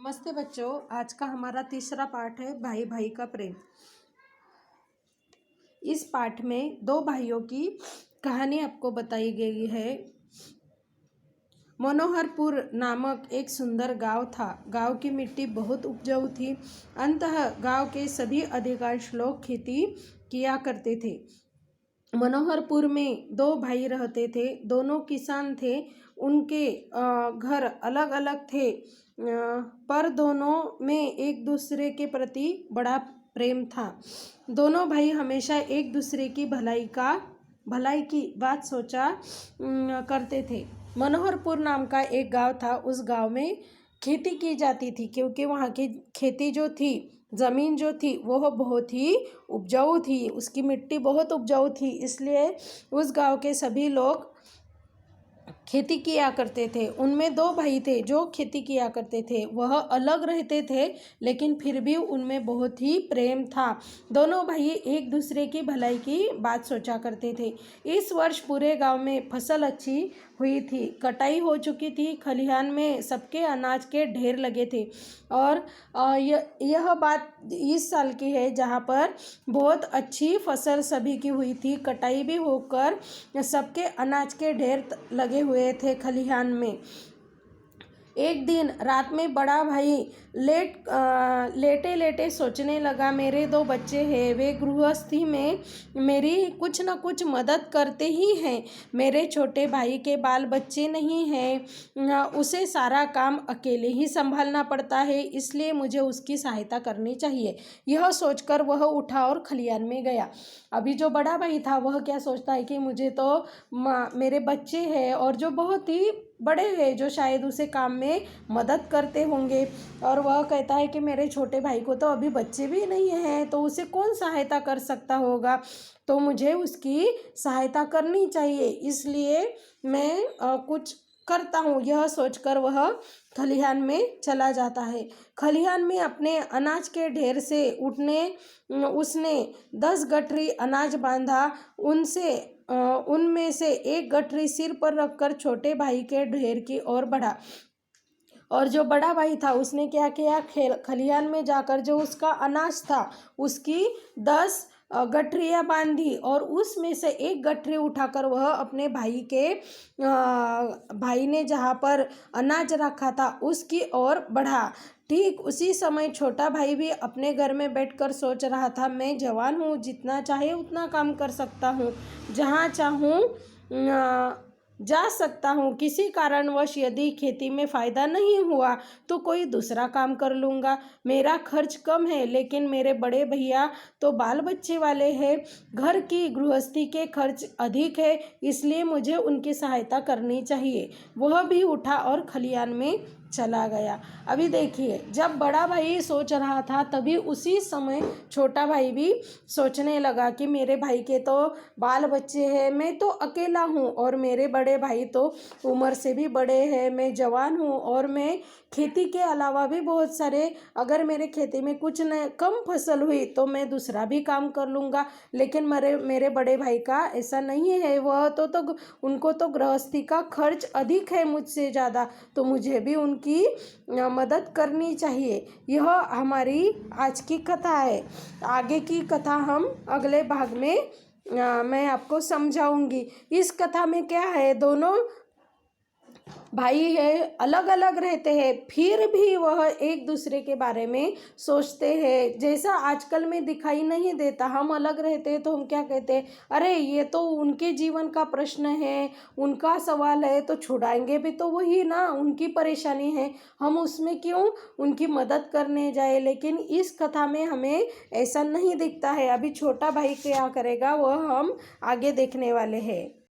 नमस्ते बच्चों, आज का हमारा तीसरा पाठ है भाई भाई का प्रेम। इस पाठ में दो भाइयों की कहानी आपको बताई गई है। मनोहरपुर नामक एक सुंदर गांव था। गांव की मिट्टी बहुत उपजाऊ थी। अंततः गांव के सभी अधिकांश लोग खेती किया करते थे। मनोहरपुर में दो भाई रहते थे। दोनों किसान थे। उनके घर अलग अलग थे, पर दोनों में एक दूसरे के प्रति बड़ा प्रेम था। दोनों भाई हमेशा एक दूसरे की भलाई की बात सोचा करते थे। मनोहरपुर नाम का एक गांव था। उस गांव में खेती की जाती थी, क्योंकि वहाँ की खेती जो थी, ज़मीन जो थी वह बहुत ही उपजाऊ थी। उसकी मिट्टी बहुत उपजाऊ थी, इसलिए उस गांव के सभी लोग खेती किया करते थे। उनमें दो भाई थे जो खेती किया करते थे। वह अलग रहते थे, लेकिन फिर भी उनमें बहुत ही प्रेम था। दोनों भाई एक दूसरे की भलाई की बात सोचा करते थे। इस वर्ष पूरे गांव में फसल अच्छी हुई थी। कटाई हो चुकी थी। खलिहान में सबके अनाज के ढेर लगे थे। और यह बात इस साल की है, जहाँ पर बहुत अच्छी फसल सभी की हुई थी। कटाई भी होकर सबके अनाज के ढेर लगे हुए थे खलिहान में। एक दिन रात में बड़ा भाई लेटे लेटे सोचने लगा, मेरे दो बच्चे हैं, वे गृहस्थी में मेरी कुछ न कुछ मदद करते ही हैं। मेरे छोटे भाई के बाल बच्चे नहीं हैं, उसे सारा काम अकेले ही संभालना पड़ता है, इसलिए मुझे उसकी सहायता करनी चाहिए। यह सोचकर वह उठा और खलिहान में गया। अभी जो बड़ा भाई था वह क्या सोचता है कि मुझे तो मेरे बच्चे हैं और जो बहुत ही बड़े हैं, जो शायद उसे काम में मदद करते होंगे, और वह कहता है कि मेरे छोटे भाई को तो अभी बच्चे भी नहीं हैं, तो उसे कौन सहायता कर सकता होगा, तो मुझे उसकी सहायता करनी चाहिए, इसलिए मैं कुछ करता हूँ। यह सोचकर वह खलिहान में चला जाता है। खलिहान में अपने अनाज के ढेर से उसने 10 गठरी अनाज बांधा। उनमें से एक गठरी सिर पर रखकर छोटे भाई के ढेर की ओर बढ़ा। और जो बड़ा भाई था उसने क्या किया, खलिहान में जाकर जो उसका अनाज था उसकी 10 गठरियाँ बांधी, और उसमें से एक गठरी उठाकर वह अपने भाई ने जहाँ पर अनाज रखा था उसकी ओर बढ़ा। ठीक उसी समय छोटा भाई भी अपने घर में बैठकर सोच रहा था, मैं जवान हूँ, जितना चाहे उतना काम कर सकता हूँ, जहाँ चाहूँ जा सकता हूँ। किसी कारणवश यदि खेती में फ़ायदा नहीं हुआ तो कोई दूसरा काम कर लूँगा। मेरा खर्च कम है, लेकिन मेरे बड़े भैया तो बाल बच्चे वाले हैं। घर की गृहस्थी के खर्च अधिक है, इसलिए मुझे उनकी सहायता करनी चाहिए। वह भी उठा और खलिहान में चला गया। अभी देखिए, जब बड़ा भाई सोच रहा था तभी उसी समय छोटा भाई भी सोचने लगा कि मेरे भाई के तो बाल बच्चे हैं, मैं तो अकेला हूँ, और मेरे बड़े भाई तो उम्र से भी बड़े हैं, मैं जवान हूँ, और मैं खेती के अलावा भी बहुत सारे, अगर मेरे खेती में कुछ न कम फसल हुई तो मैं दूसरा भी काम कर लूँगा। लेकिन मेरे बड़े भाई का ऐसा नहीं है। वह तो उनको तो गृहस्थी का खर्च अधिक है मुझसे ज़्यादा, तो मुझे भी उनकी मदद करनी चाहिए। यह हमारी आज की कथा है। आगे की कथा हम अगले भाग में मैं आपको समझाऊंगी। इस कथा में क्या है, दोनों भाई है, अलग अलग रहते हैं, फिर भी वह एक दूसरे के बारे में सोचते हैं। जैसा आजकल में दिखाई नहीं देता, हम अलग रहते हैं तो हम क्या कहते हैं, अरे ये तो उनके जीवन का प्रश्न है, उनका सवाल है, तो छुड़ाएंगे भी तो वही ना, उनकी परेशानी है, हम उसमें क्यों उनकी मदद करने जाए। लेकिन इस कथा में हमें ऐसा नहीं दिखता है। अभी छोटा भाई क्या करेगा वह हम आगे देखने वाले हैं।